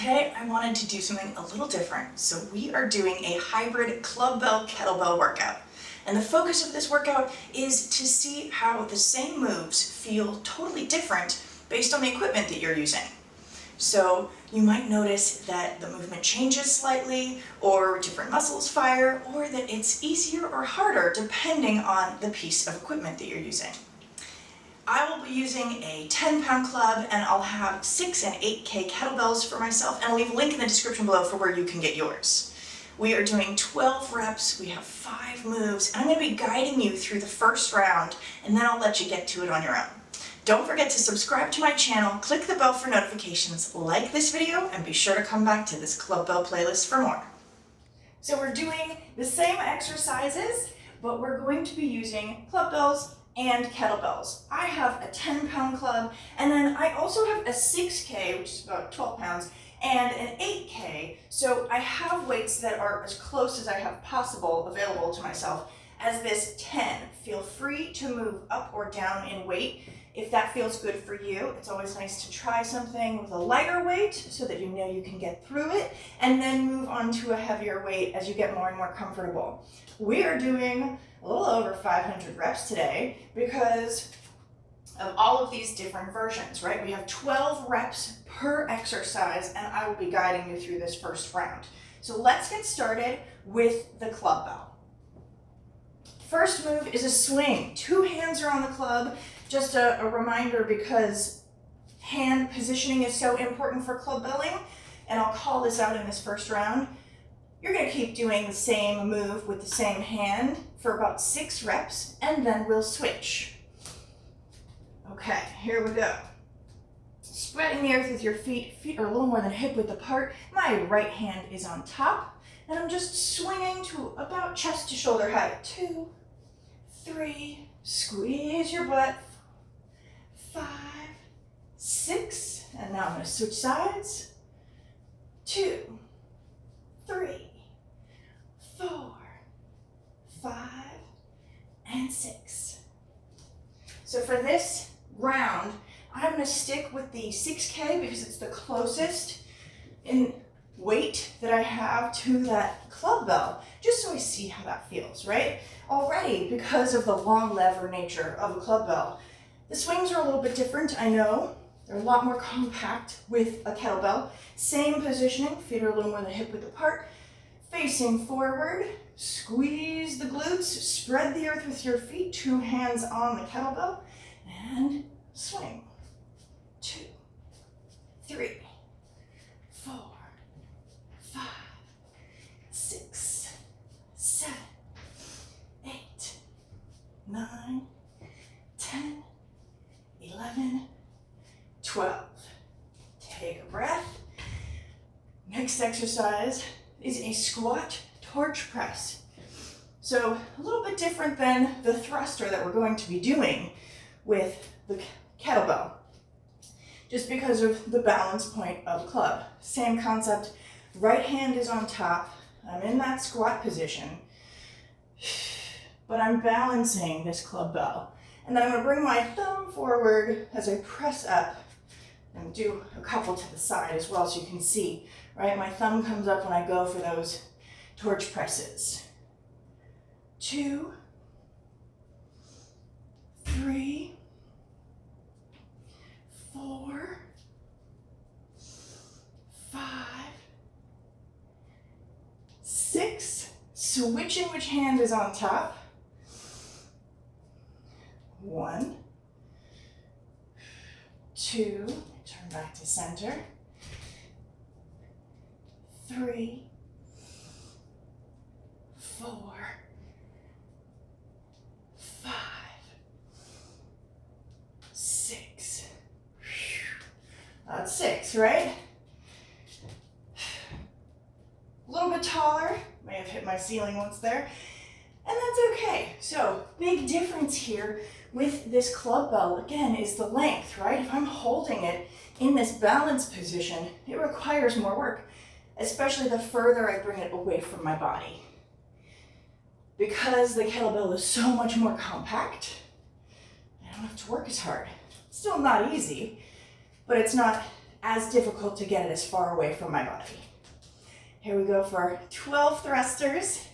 Today I wanted to do something a little different, so we are doing a hybrid club bell kettlebell workout. And the focus of this workout is to see how the same moves feel totally different based on the equipment that you're using. So you might notice that the movement changes slightly, or different muscles fire, or that it's easier or harder depending on the piece of equipment that you're using. I will be using a 10-pound club, and I'll have 6 and 8K kettlebells for myself, and I'll leave a link in the description below for where you can get yours. We are doing 12 reps, we have 5 moves, and I'm going to be guiding you through the first round, and then I'll let you get to it on your own. Don't forget to subscribe to my channel, click the bell for notifications, like this video, and be sure to come back to this Club Bell playlist for more. So we're doing the same exercises, but we're going to be using club bells and kettlebells. I have a 10-pound club, and then I also have a 6K, which is about 12 pounds, and an 8K, so I have weights that are as close as I have possible available to myself as this 10. Feel free to move up or down in weight if that feels good for you. It's always nice to try something with a lighter weight so that you know you can get through it, and then move on to a heavier weight as you get more and more comfortable. We are doing a little over 500 reps today because of all of these different versions, right? We have 12 reps per exercise, and I will be guiding you through this first round. So let's get started with the club bell. First move is a swing. 2 hands are on the club. Just a reminder, because hand positioning is so important for club belling, and I'll call this out in this first round. You're going to keep doing the same move with the same hand for about 6 reps, and then we'll switch. Okay, here we go. Spreading the earth with your feet. Feet are a little more than hip width apart. My right hand is on top, and I'm just swinging to about chest to shoulder height. 2, 3, squeeze your butt. 5, 6, and now I'm going to switch sides. 2, 3, 4, 5, and 6. So for this round, I'm going to stick with the 6K because it's the closest in weight that I have to that club bell, just so I see how that feels, right? Already, because of the long lever nature of a club bell, the swings are a little bit different, I know. They're a lot more compact with a kettlebell. Same positioning, feet are a little more than hip width apart. Facing forward, squeeze the glutes, spread the earth with your feet, 2 hands on the kettlebell, and swing. 2, 3, 4, 5, 6, 7, 8, 9, 10, 11, 12. Take a breath. Next exercise is a squat torch press. So a little bit different than the thruster that we're going to be doing with the kettlebell, just because of the balance point of the club. Same concept, right hand is on top. I'm in that squat position, but I'm balancing this club bell. And then I'm going to bring my thumb forward as I press up, and do a couple to the side as well so you can see, right? My thumb comes up when I go for those torch presses. 2, 3, 4, 5, 6. Switching which hand is on top. 1, 2, turn back to center. 3, 4, 5, 6. That's 6, right? A little bit taller. May have hit my ceiling once there. And that's okay. So, big difference here with this club bell, again, is the length, right? If I'm holding it in this balance position, it requires more work, especially the further I bring it away from my body. Because the kettlebell is so much more compact, I don't have to work as hard. Still not easy, but it's not as difficult to get it as far away from my body. Here we go for 12 thrusters.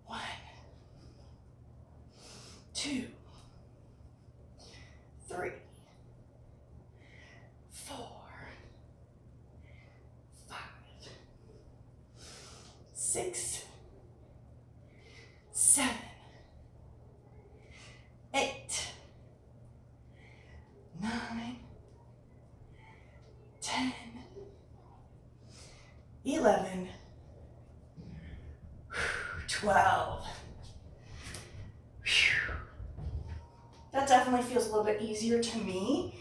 1, 2, 3, 4, 5, 6, 7, 8, 9, 10, 11, 12. That definitely feels a little bit easier to me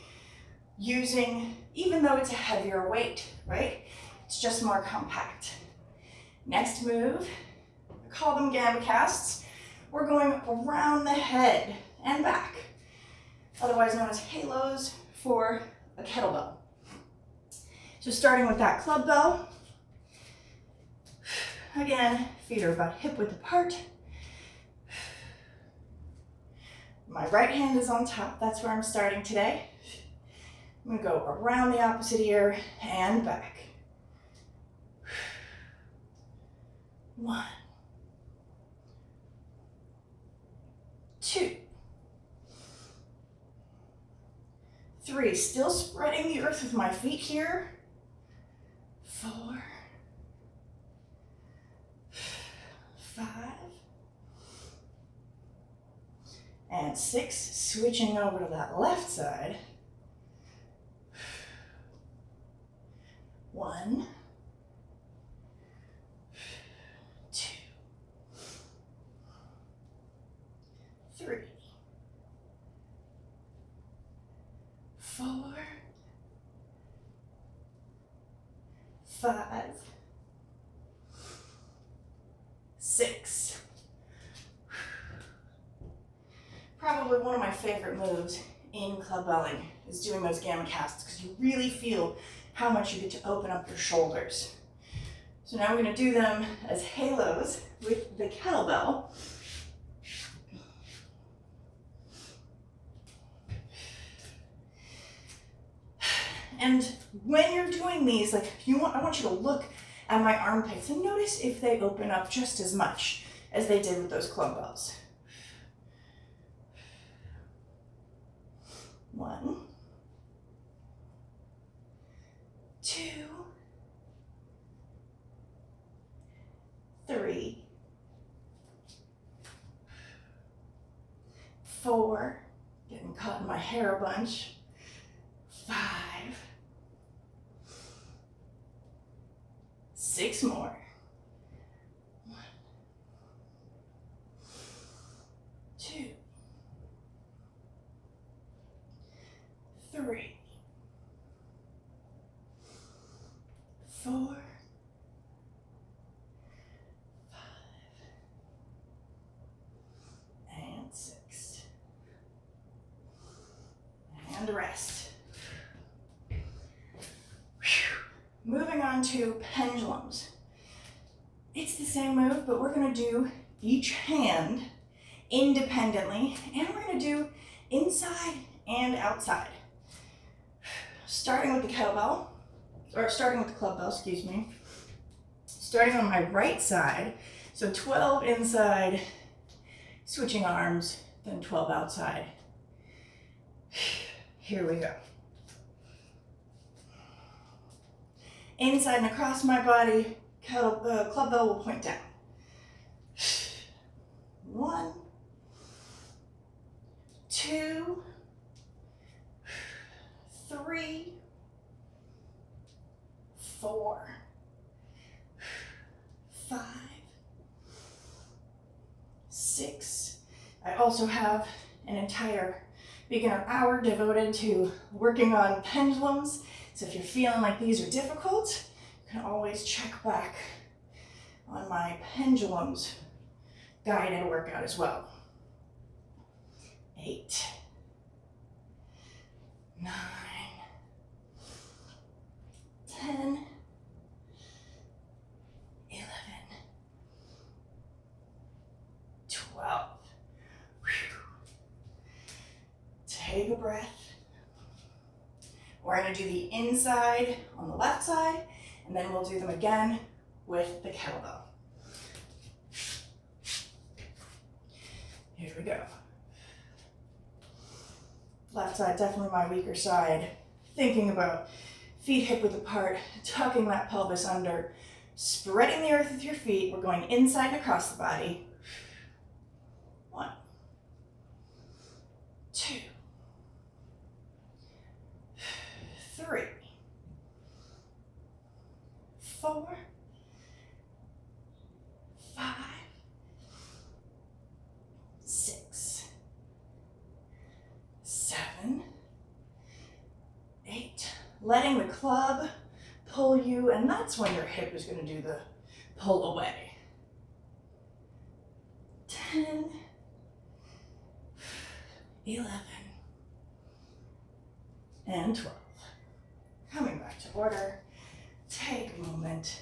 even though it's a heavier weight, right? It's just more compact. Next move, I call them gamma casts. We're going around the head and back, otherwise known as halos for a kettlebell. So starting with that club bell, again, feet are about hip width apart. My right hand is on top, that's where I'm starting today. I'm gonna go around the opposite ear and back. 1, 2, 3, still spreading the earth with my feet here. 4, 5, and 6, switching over to that left side. 1, 2, 3, 4, 5, 6. Probably one of my favorite moves in clubbelling is doing those gamma casts because you really feel how much you get to open up your shoulders. So now we're going to do them as halos with the kettlebell. And when you're doing these, I want you to look at my armpits and notice if they open up just as much as they did with those club bells. 1, 2, 3, 4, getting caught in my hair a bunch, 5, 6 more. 1, 2, 3, 4, 5, and 6. And rest. Moving on to pendulums. It's the same move, but we're going to do each hand independently, and we're going to do inside and outside. Starting with the kettlebell, or starting with the club bell, excuse me. Starting on my right side, so 12 inside, switching arms, then 12 outside. Here we go. Inside and across my body, club bell will point down. 1, 2, 3, 4, 5, 6. I also have an entire beginner hour devoted to working on pendulums. So if you're feeling like these are difficult, you can always check back on my pendulums guided workout as well. 8, 9, 10, 11, 12. Take a breath. We're going to do the inside on the left side, and then we'll do them again with the kettlebell. Here we go. Left side, definitely my weaker side. Thinking about feet hip width apart, tucking that pelvis under, spreading the earth with your feet. We're going inside and across the body. 1, 2, 3, 4, 5, 6, 7, 8. Letting the club pull you, and that's when your hip is going to do the pull away. 10, 11, and 12. Coming back to order. Take a moment.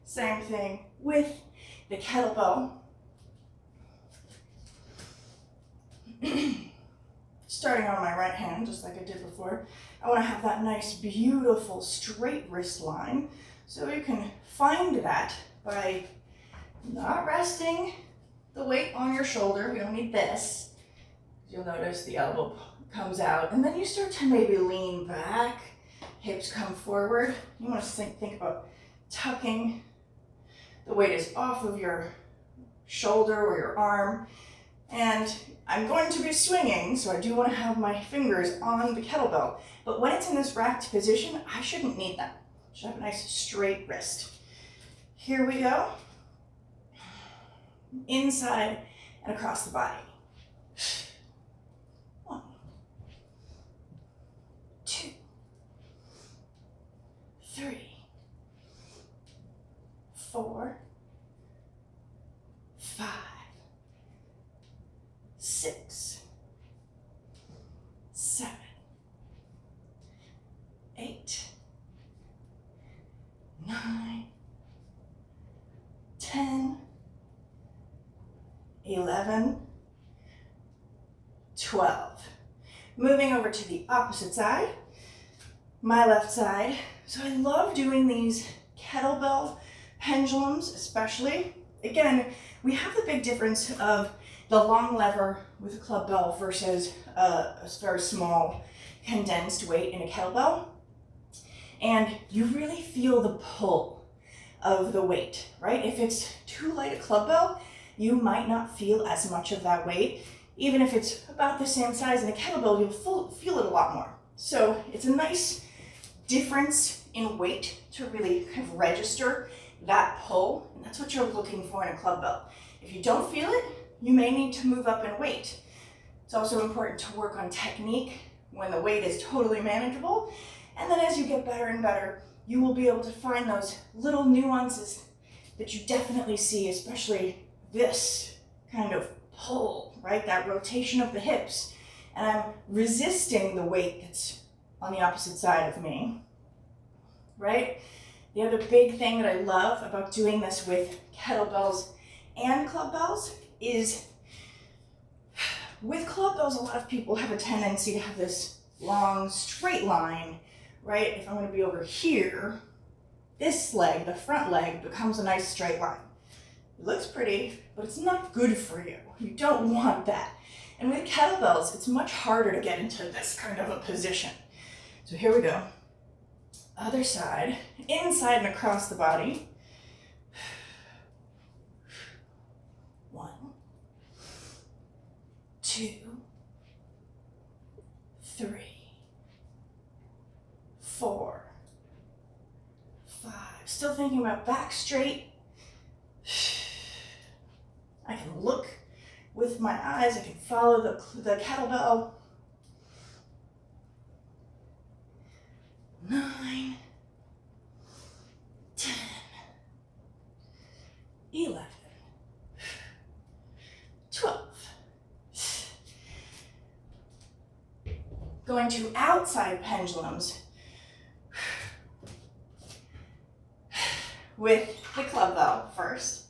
Same thing with the kettlebell. Starting on my right hand, just like I did before, I want to have that nice, beautiful, straight wrist line. So you can find that by not resting the weight on your shoulder. We don't need this. You'll notice the elbow comes out, and then you start to maybe lean back, hips come forward. You want to think about tucking. The weight is off of your shoulder or your arm, and I'm going to be swinging, so I do want to have my fingers on the kettlebell. But when it's in this racked position, I shouldn't need them. I should have a nice straight wrist. Here we go. Inside and across the body. 1, 2, 3, 4, 5, 6, 7, 8, 9, 10, 11, 12. Moving over to the opposite side, my left side. So I love doing these kettlebell pendulums, especially. Again, we have the big difference of the long lever with a club bell versus a very small condensed weight in a kettlebell. And you really feel the pull of the weight, right? If it's too light a club bell, you might not feel as much of that weight. Even if it's about the same size in a kettlebell, you'll feel it a lot more. So it's a nice difference in weight to really kind of register that pull, and that's what you're looking for in a club bell. If you don't feel it, you may need to move up in weight. It's also important to work on technique when the weight is totally manageable, and then as you get better and better, you will be able to find those little nuances that you definitely see, especially this kind of pull, right? That rotation of the hips. And I'm resisting the weight that's on the opposite side of me, right? The other big thing that I love about doing this with kettlebells and club bells is with club bells, a lot of people have a tendency to have this long straight line, right? If I'm going to be over here, this leg, the front leg, becomes a nice straight line. It looks pretty, but it's not good for you. You don't want that. And with kettlebells, it's much harder to get into this kind of a position. So here we go. Other side, inside and across the body. 1, 2, 3, 4, 5. Still thinking about back straight. I can look with my eyes, I can follow the kettlebell. 9, 10, 11, 12. Going to outside pendulums with the club bell first.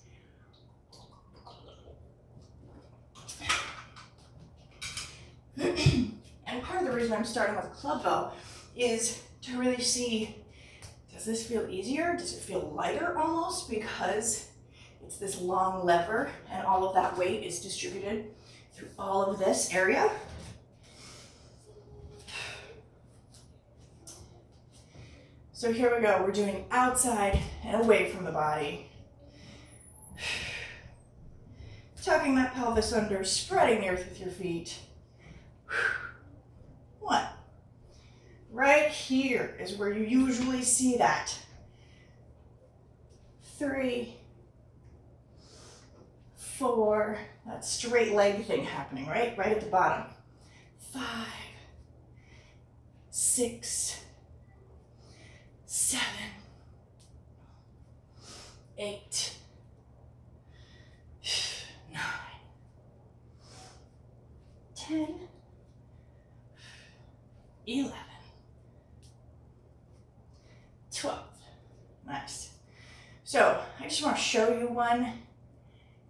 And reason I'm starting with a club bell is to really see, does this feel easier? Does it feel lighter almost because it's this long lever and all of that weight is distributed through all of this area? So here we go, we're doing outside and away from the body. Tucking that pelvis under, spreading the earth with your feet. 1. Right here is where you usually see that. 3, 4, that straight leg thing happening, right? Right at the bottom. 5, 6, 7, 8, 9, 10, 11, 12. Nice. So I just want to show you one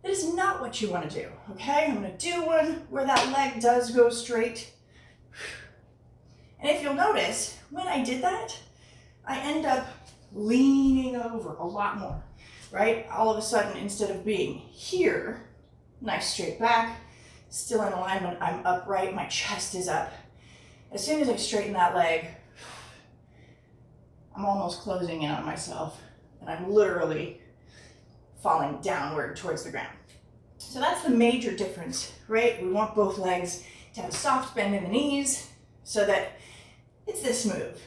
that is not what you want to do, okay? I'm going to do one where that leg does go straight. And if you'll notice, when I did that, I end up leaning over a lot more, right? All of a sudden, instead of being here, nice straight back, still in alignment, I'm upright, my chest is up. As soon as I straighten that leg, I'm almost closing in on myself, and I'm literally falling downward towards the ground. So that's the major difference, right? We want both legs to have a soft bend in the knees so that it's this move.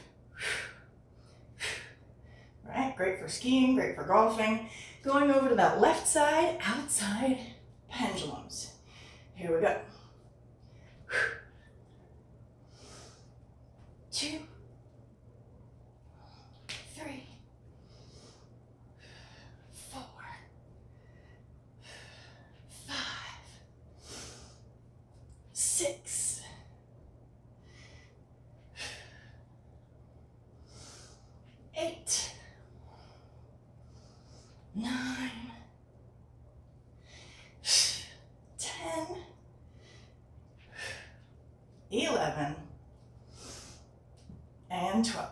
Right? Great for skiing, great for golfing. Going over to that left side, outside pendulums. Here we go. 2, 3, 4, 5, 6, 8, 9, 10, 11, and 12.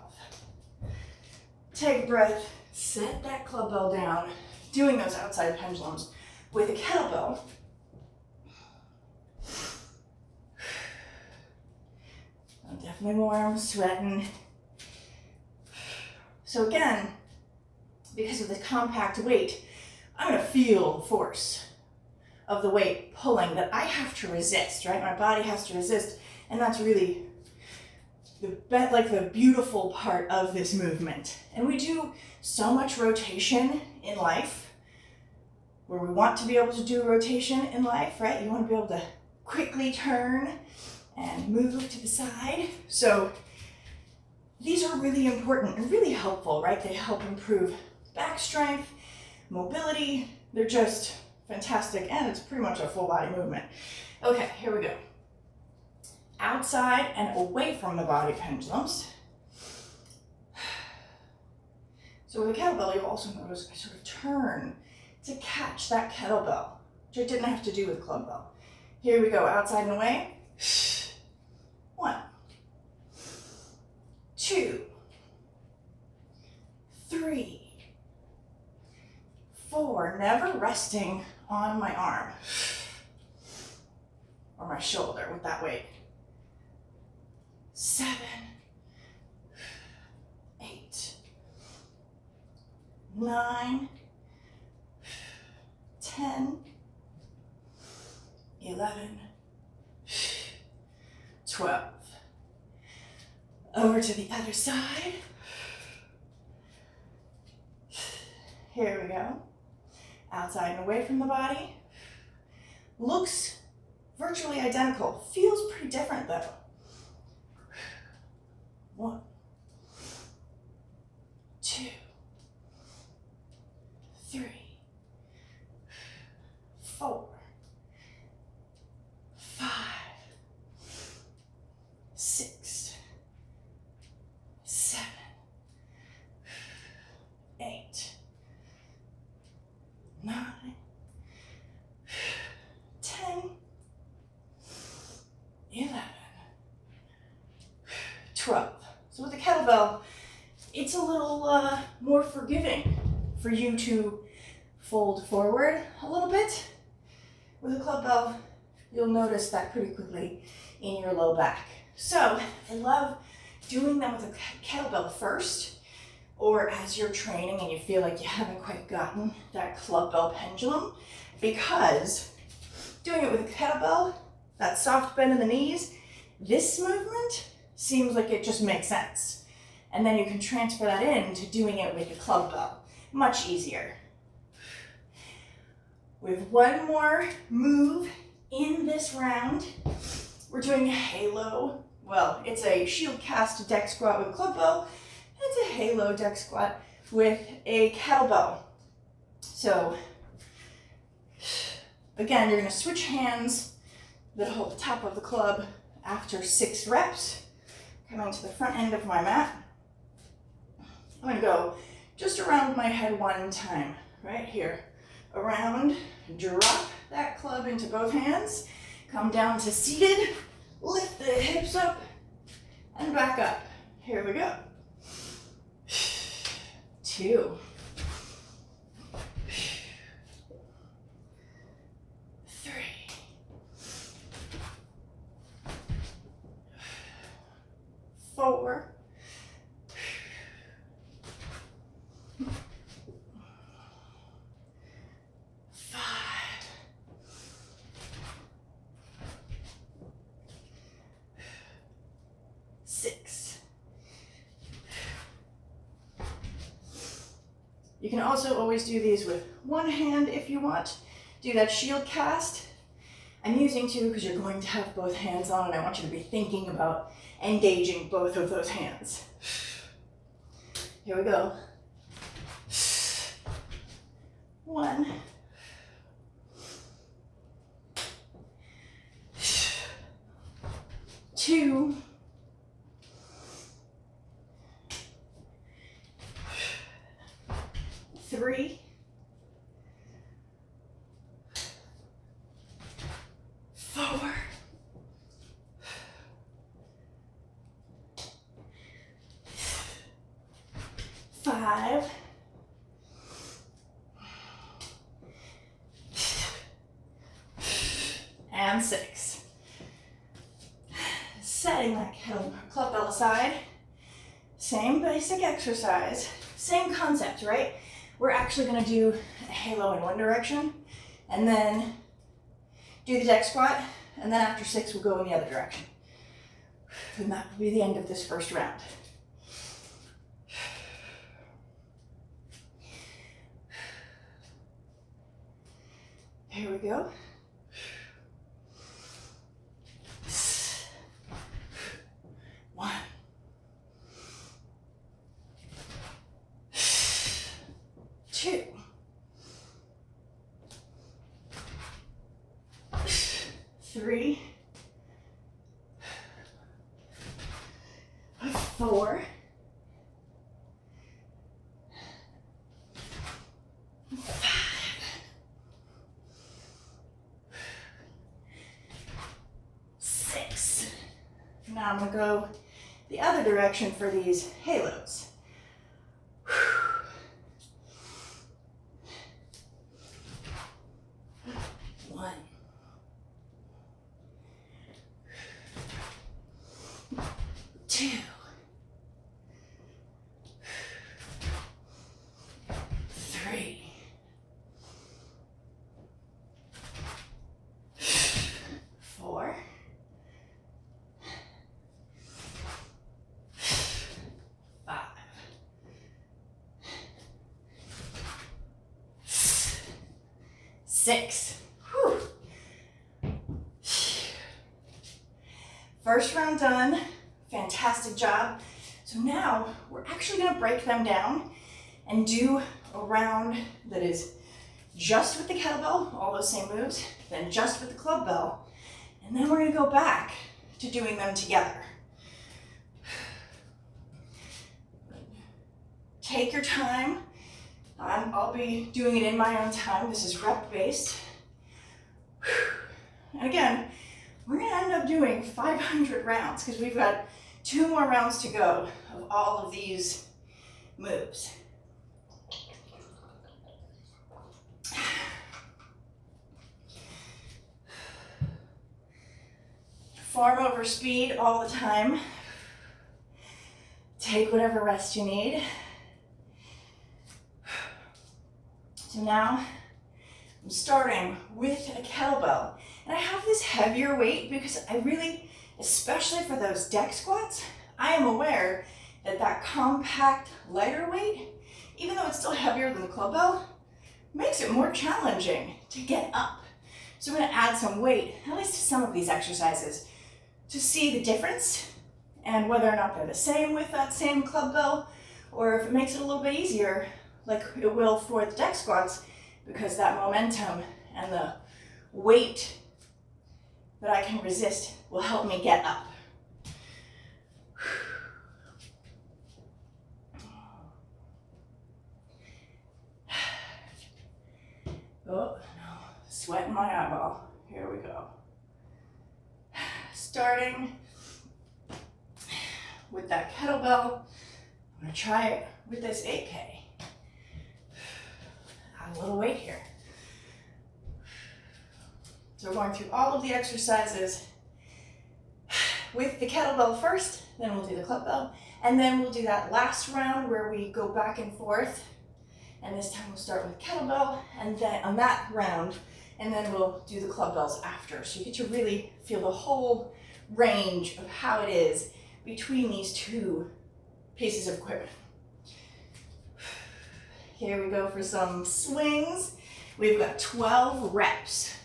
Take a breath, set that club bell down, doing those outside pendulums with a kettlebell. I'm definitely warm, sweating. So again, because of the compact weight, I'm going to feel the force of the weight pulling that I have to resist, right? My body has to resist, and that's really the beautiful part of this movement. And we do so much rotation in life, where we want to be able to do rotation in life, right? You want to be able to quickly turn and move to the side. So these are really important and really helpful, right? They help improve back strength, mobility. They're just fantastic, and it's pretty much a full body movement. Okay, here we go. Outside and away from the body pendulums. So with a kettlebell, you'll also notice I sort of turn to catch that kettlebell, which I didn't have to do with club bell. Here we go, outside and away. 1, 2, 3, 4, never resting on my arm or my shoulder with that weight. 7, 8, 9, 10, 11, 12. Over to the other side. Here we go. Outside and away from the body. Looks virtually identical. Feels pretty different though. 1, 2, 3, 4, 5, 6, 7, 8, 9, 10, 11, 12. So with the kettlebell, it's a little more forgiving for you to fold forward a little bit. With a club bell, you'll notice that pretty quickly in your low back. So I love doing them with a kettlebell first, or as you're training and you feel like you haven't quite gotten that club bell pendulum, because doing it with a kettlebell, that soft bend in the knees, this movement seems like it just makes sense. And then you can transfer that into doing it with a club bell. Much easier. We have one more move in this round. We're doing a halo. Well, it's a shield cast deck squat with a club bell. It's a halo deck squat with a kettlebell. So again, you're gonna switch hands that hold the top of the club after 6 reps. Coming to the front end of my mat. I'm gonna go just around my head one time, right here. Around, drop that club into both hands, come down to seated, lift the hips up, and back up. Here we go. 2. 3. 4. 5. 6. You can also always do these with one hand if you want. Do that shield cast. I'm using 2 because you're going to have both hands on, and I want you to be thinking about engaging both of those hands. Here we go. 1. 2. 3. 4. 5. 6. Setting that club bell aside. Same basic exercise, same concept, right? We're actually gonna do a halo in one direction, and then do the deck squat, and then after 6, we'll go in the other direction. And that will be the end of this first round. Here we go. 1. 2. 3. 4. 5. 6. Now I'm going to go the other direction for these halos. 1. 2. 3. 4. 5. 6. Whew. First round done. Fantastic job. So now we're actually going to break them down and do a round that is just with the kettlebell, all those same moves, then just with the club bell, and then we're going to go back to doing them together. Take your time. I'll be doing it in my own time. This is rep-based. And again, we're going to end up doing 500 rounds because we've got 2 more rounds to go of all of these moves. Farm over speed all the time. Take whatever rest you need. So now I'm starting with a kettlebell. And I have this heavier weight because I really, especially for those deck squats, I am aware that that compact, lighter weight, even though it's still heavier than the club bell, makes it more challenging to get up. So I'm going to add some weight, at least to some of these exercises, to see the difference and whether or not they're the same with that same club bell, or if it makes it a little bit easier, like it will for the deck squats, because that momentum and the weight that I can resist will help me get up. Oh, no, sweat in my eyeball. Here we go. Starting with that kettlebell, I'm gonna try it with this 8K. Add a little weight here. So we're going through all of the exercises with the kettlebell first, then we'll do the club bell, and then we'll do that last round where we go back and forth. And this time we'll start with kettlebell, and then on that round, and then we'll do the club bells after. So you get to really feel the whole range of how it is between these two pieces of equipment. Here we go for some swings. We've got 12 reps.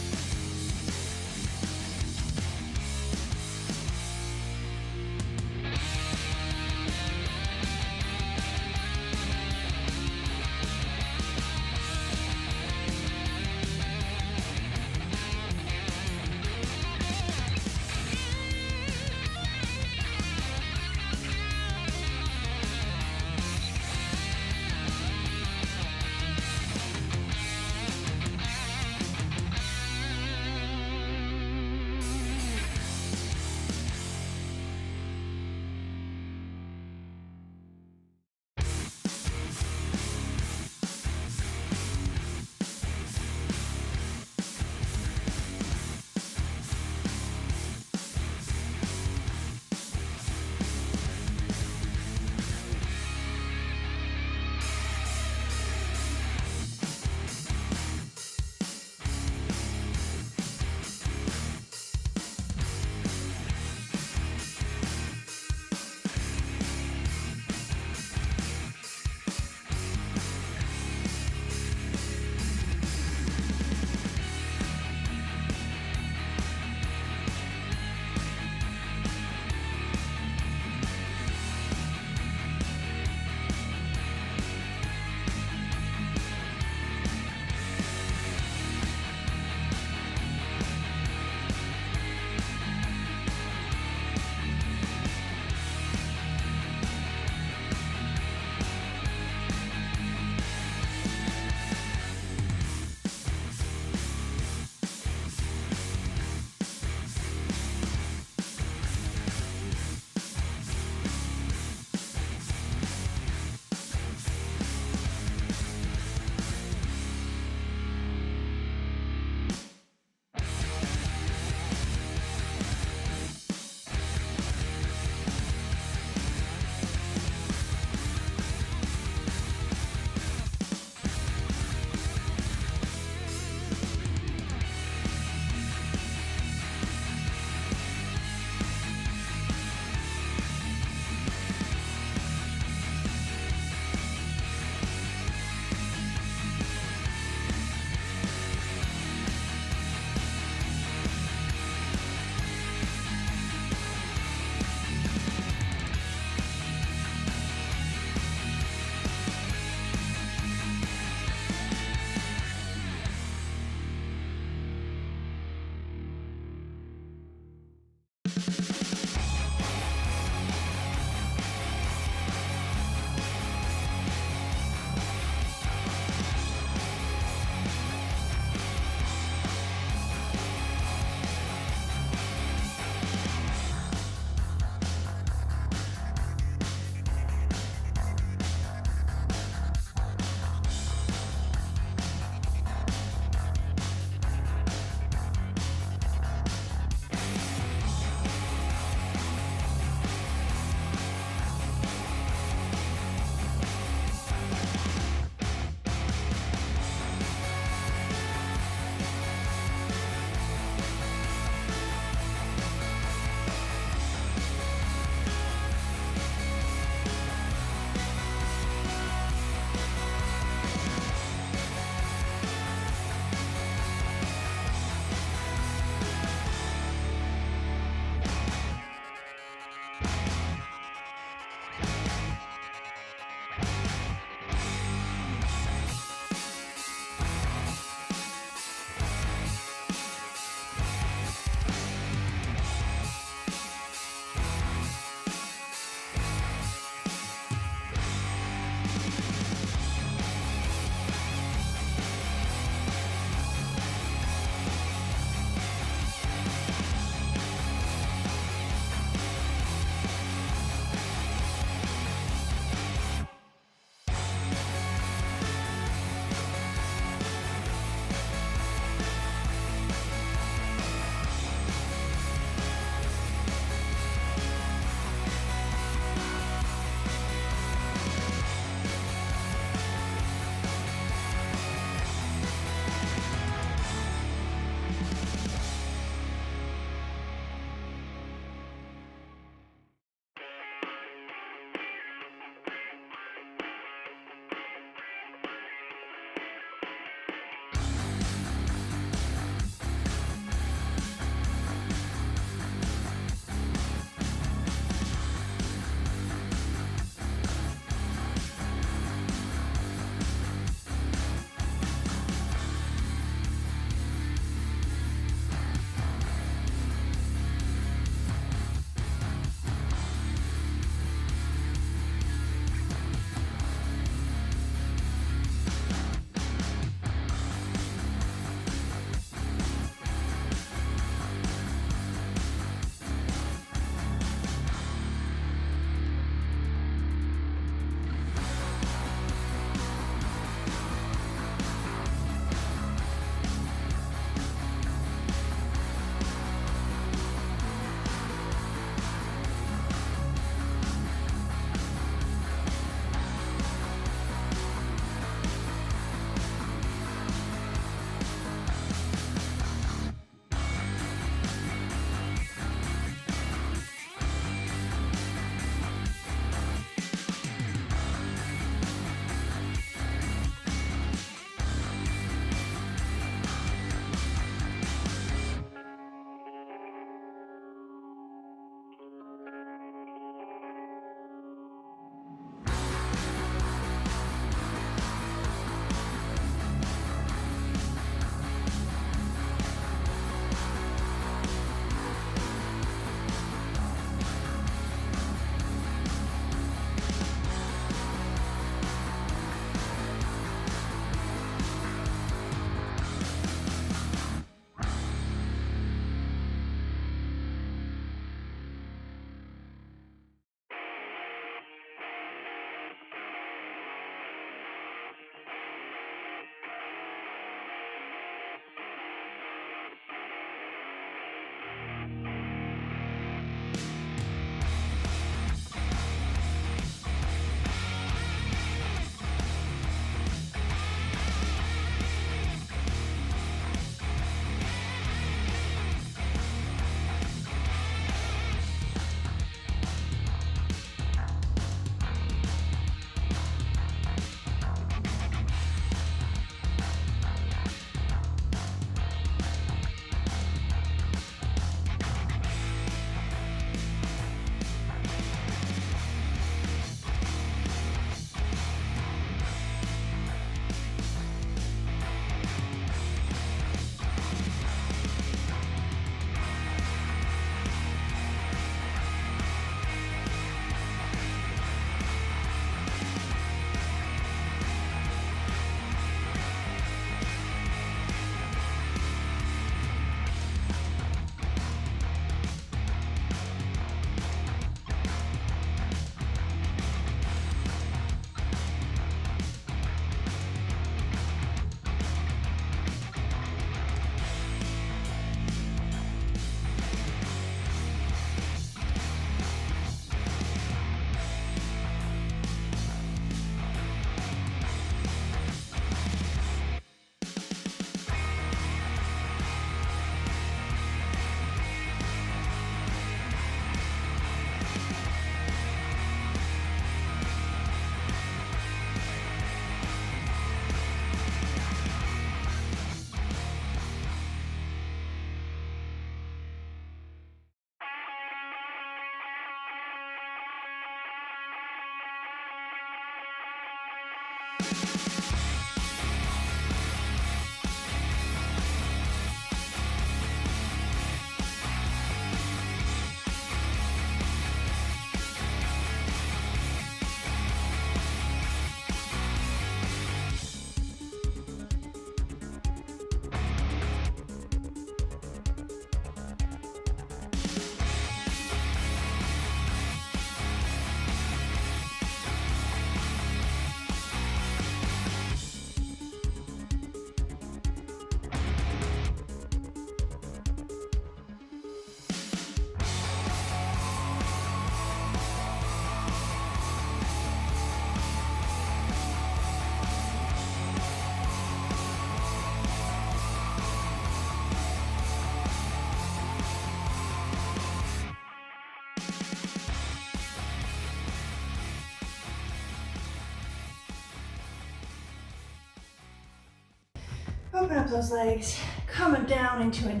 open up those legs, coming down into an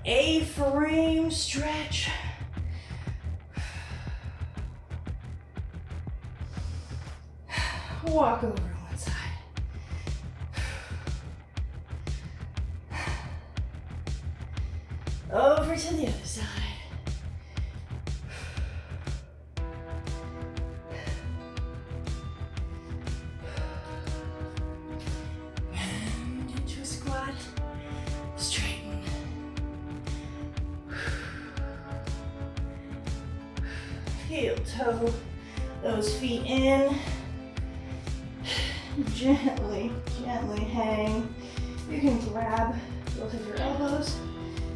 A-frame stretch. Walk over to one side. Over to the other side. And into a squat. Straighten. Heel toe those feet in. Gently, gently hang. You can grab both of your elbows.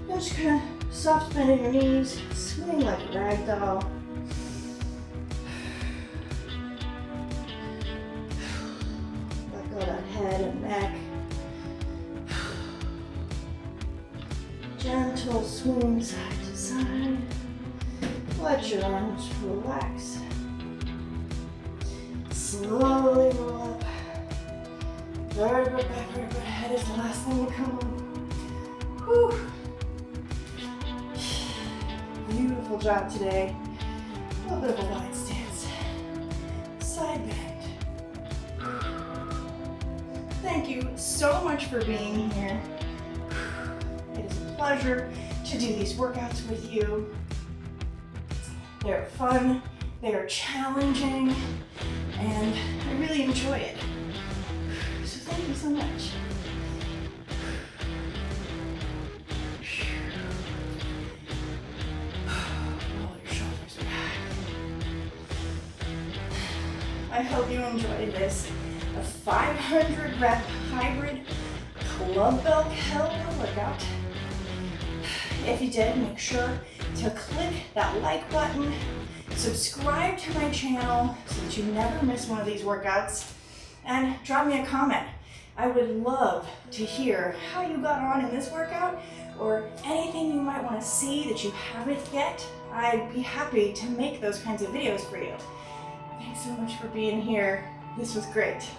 And just kind of soft bend in your knees. Swing like a rag doll. Let go of that head and neck. Gentle swing side to side. Let your arms relax. Slowly roll up. Vertebra back, vertebra head is the last thing to come up. Whew. Beautiful job today. A little bit of a wide stance. Side bend. Thank you so much for being here. It is a pleasure to do these workouts with you. They're fun, they're challenging, and I really enjoy it. So thank you so much. Roll your shoulders back. I hope you enjoyed this. A 500 rep hybrid clubbell kettlebell workout. If you did, make sure to click that like button, subscribe to my channel so that you never miss one of these workouts, and drop me a comment. I would love to hear how you got on in this workout or anything you might want to see that you haven't yet. I'd be happy to make those kinds of videos for you. Thanks so much for being here. This was great.